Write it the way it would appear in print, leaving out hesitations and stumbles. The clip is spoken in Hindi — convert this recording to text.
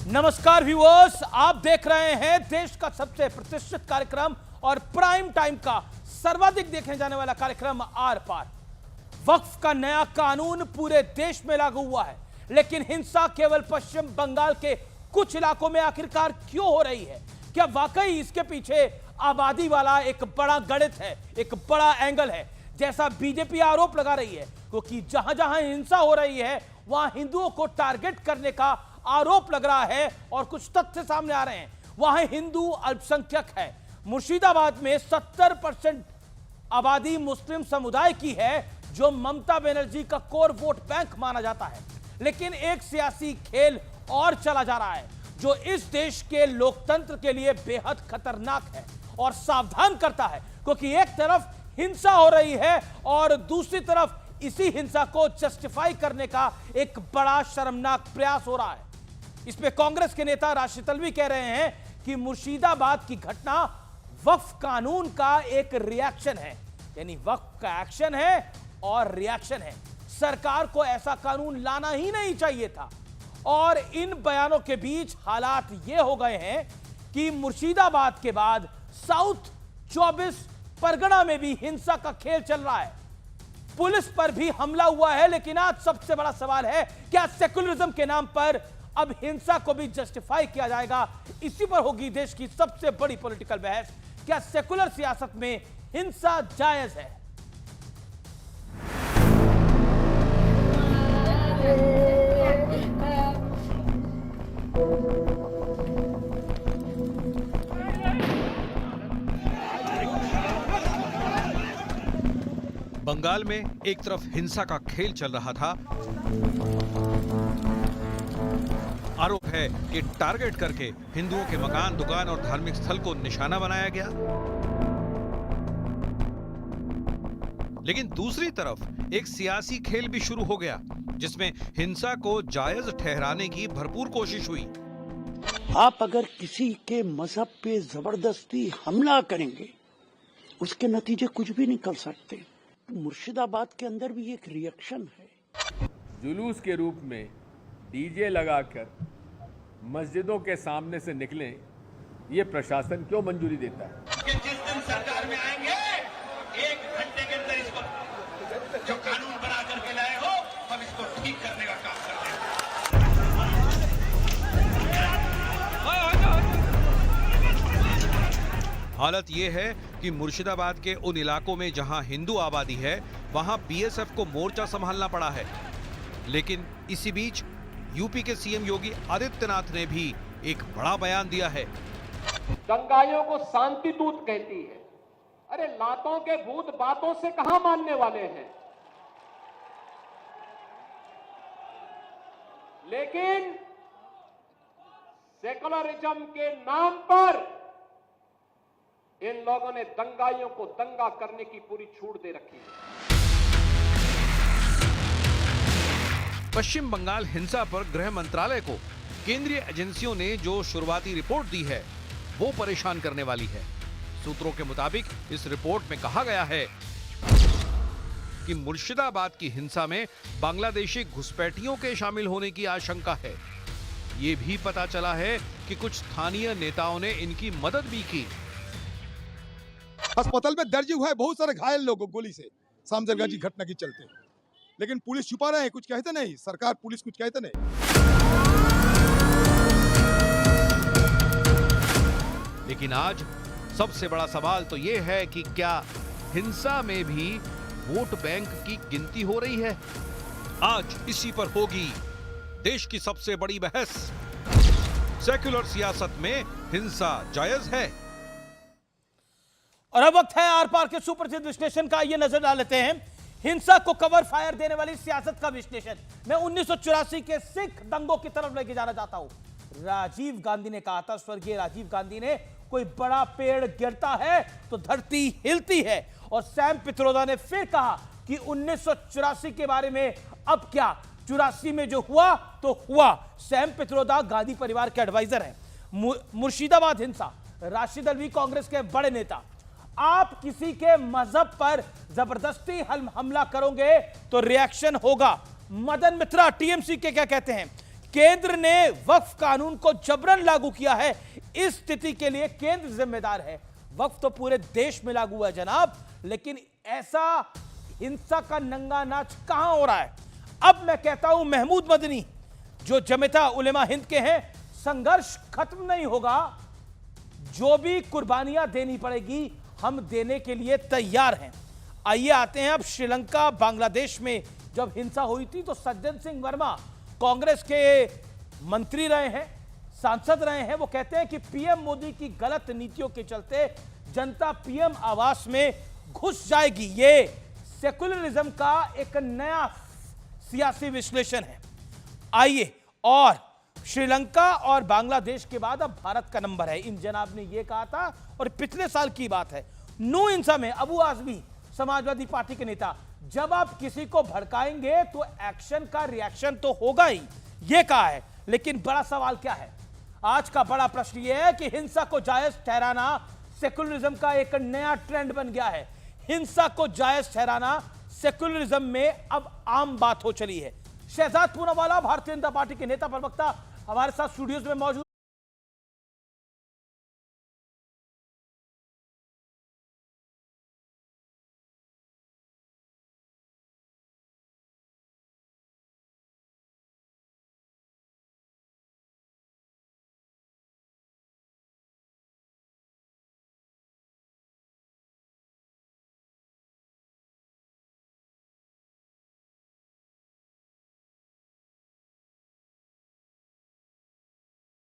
नमस्कार व्यूअर्स, आप देख रहे हैं देश का सबसे प्रतिष्ठित कार्यक्रम और प्राइम टाइम का सर्वाधिक देखे जाने वाला कार्यक्रम आर पार। वक्फ का नया कानून पूरे देश में लागू हुआ है, लेकिन हिंसा केवल पश्चिम बंगाल के कुछ इलाकों में आखिरकार क्यों हो रही है? क्या वाकई इसके पीछे आबादी वाला एक बड़ा गणित है, एक बड़ा एंगल है, जैसा बीजेपी आरोप लगा रही है? क्योंकि जहां जहां हिंसा हो रही है वहां हिंदुओं को टारगेट करने का आरोप लग रहा है और कुछ तथ्य सामने आ रहे हैं। वहां हिंदू अल्पसंख्यक है। मुर्शिदाबाद में 70% आबादी मुस्लिम समुदाय की है, जो ममता बनर्जी का कोर वोट बैंक माना जाता है। लेकिन एक सियासी खेल और चला जा रहा है, जो इस देश के लोकतंत्र के लिए बेहद खतरनाक है और सावधान करता है, क्योंकि एक तरफ हिंसा हो रही है और दूसरी तरफ इसी हिंसा को जस्टिफाई करने का एक बड़ा शर्मनाक प्रयास हो रहा है। इस पे कांग्रेस के नेता राशिद तलवी कह रहे हैं कि मुर्शिदाबाद की घटना वक्फ कानून का एक रिएक्शन है, यानी वक्फ का एक्शन है और रिएक्शन है। सरकार को ऐसा कानून लाना ही नहीं चाहिए था। और इन बयानों के बीच हालात ये हो गए हैं कि मुर्शिदाबाद के बाद साउथ 24 परगना में भी हिंसा का खेल चल रहा है। पुलिस पर भी हमला हुआ है। लेकिन आज सबसे बड़ा सवाल है, क्या सेकुलरिज्म के नाम पर अब हिंसा को भी जस्टिफाई किया जाएगा? इसी पर होगी देश की सबसे बड़ी पॉलिटिकल बहस। क्या सेकुलर सियासत में हिंसा जायज है? बंगाल में एक तरफ हिंसा का खेल चल रहा था। आरोप है कि टारगेट करके हिंदुओं के मकान, दुकान और धार्मिक स्थल को निशाना बनाया गया। लेकिन दूसरी तरफ एक सियासी खेल भी शुरू हो गया, जिसमें हिंसा को जायज ठहराने की भरपूर कोशिश हुई। आप अगर किसी के मजहब पे जबरदस्ती हमला करेंगे, उसके नतीजे कुछ भी निकल सकते हैं। मुर्शिदाबाद के अंदर भी एक रिएक्शन है। जुलूस के रूप में डीजे लगाकर मस्जिदों के सामने से निकलें, ये प्रशासन क्यों मंजूरी देता है? कि जिस दिन सरकार में आएंगे, 1 घंटे के अंदर इसको जो कानून बना करके लाए हो, हम इसको ठीक करने का काम कर रहे हैं। हालत यह है कि मुर्शिदाबाद के उन इलाकों में जहां हिंदू आबादी है, वहां बीएसएफ को मोर्चा संभालना पड़ा है। लेकिन इसी बीच यूपी के सीएम योगी आदित्यनाथ ने भी एक बड़ा बयान दिया है। दंगाइयों को शांति दूत कहती है। अरे लातों के भूत बातों से कहां मानने वाले हैं? लेकिन सेकुलरिज्म के नाम पर इन लोगों ने दंगाइयों को दंगा करने की पूरी छूट दे रखी है। पश्चिम बंगाल हिंसा पर गृह मंत्रालय को केंद्रीय एजेंसियों ने जो शुरुआती रिपोर्ट दी है, वो परेशान करने वाली है। सूत्रों के मुताबिक इस रिपोर्ट में कहा गया है कि मुर्शिदाबाद की हिंसा में बांग्लादेशी घुसपैठियों के शामिल होने की आशंका है। ये भी पता चला है कि कुछ स्थानीय नेताओं ने इनकी मदद भी की। अस्पताल में दर्ज हुआ है बहुत सारे घायल लोगों गोली से सामजरगा की घटना की चलते, लेकिन पुलिस छुपा रहे हैं, कुछ कहते नहीं। सरकार पुलिस कुछ कहते नहीं। लेकिन आज सबसे बड़ा सवाल तो यह है कि क्या हिंसा में भी वोट बैंक की गिनती हो रही है? आज इसी पर होगी देश की सबसे बड़ी बहस। सेक्युलर सियासत में हिंसा जायज है? और अब वक्त है आर पार के सुप्रसिद्ध विश्लेषण का। ये नजर डाल लेते हैं हिंसा को कवर फायर देने वाली सियासत का विश्लेषण। मैं 1984 के सिख दंगों की तरफ लेके जाना चाहता हूं। राजीव गांधी ने कहा था, स्वर्गीय राजीव गांधी ने, कोई बड़ा पेड़ गिरता है तो धरती हिलती है। और सैम पित्रोदा ने फिर कहा कि 1984 के बारे में अब क्या, 84 में जो हुआ तो हुआ। सैम पित्रोदा गांधी परिवार के एडवाइजर हैं। मुर्शिदाबाद हिंसा, राशिद तलवी कांग्रेस के बड़े नेता, आप किसी के मजहब पर जबरदस्ती हमला करोगे तो रिएक्शन होगा। मदन मित्रा टीएमसी के क्या कहते हैं? केंद्र ने वक्फ कानून को जबरन लागू किया है। इस स्थिति के लिए केंद्र जिम्मेदार है। वक्फ तो पूरे देश में लागू हुआ है जनाब, लेकिन ऐसा हिंसा का नंगा नाच कहां हो रहा है? अब मैं कहता हूं महमूद मदनी जो जमिता उलेमा हिंद के हैं, संघर्ष खत्म नहीं होगा। जो भी कुर्बानियां देनी पड़ेगी हम देने के लिए तैयार हैं। आइए आते हैं अब श्रीलंका बांग्लादेश में जब हिंसा हुई थी तो सज्जन सिंह वर्मा कांग्रेस के मंत्री रहे हैं, सांसद रहे हैं। वो कहते हैं कि पीएम मोदी की गलत नीतियों के चलते जनता पीएम आवास में घुस जाएगी। ये सेकुलरिज्म का एक नया सियासी विश्लेषण है। आइए, और श्रीलंका और बांग्लादेश के बाद अब भारत का नंबर है, इन जनाब ने यह कहा था और पिछले साल की बात है। न्यू इंसा में अबू आजमी समाजवादी पार्टी के नेता, जब आप किसी को भड़काएंगे तो एक्शन का रिएक्शन तो होगा ही, यह कहा है। लेकिन बड़ा सवाल क्या है? आज का बड़ा प्रश्न यह है कि हिंसा को जायज ठहराना सेकुलरिज्म का एक नया ट्रेंड बन गया है। हिंसा को जायज ठहराना सेकुलरिज्म में अब आम बात हो चली है। शहजाद पूनावाला भारतीय जनता पार्टी के नेता प्रवक्ता हमारे साथ स्टूडियोज में मौजूद।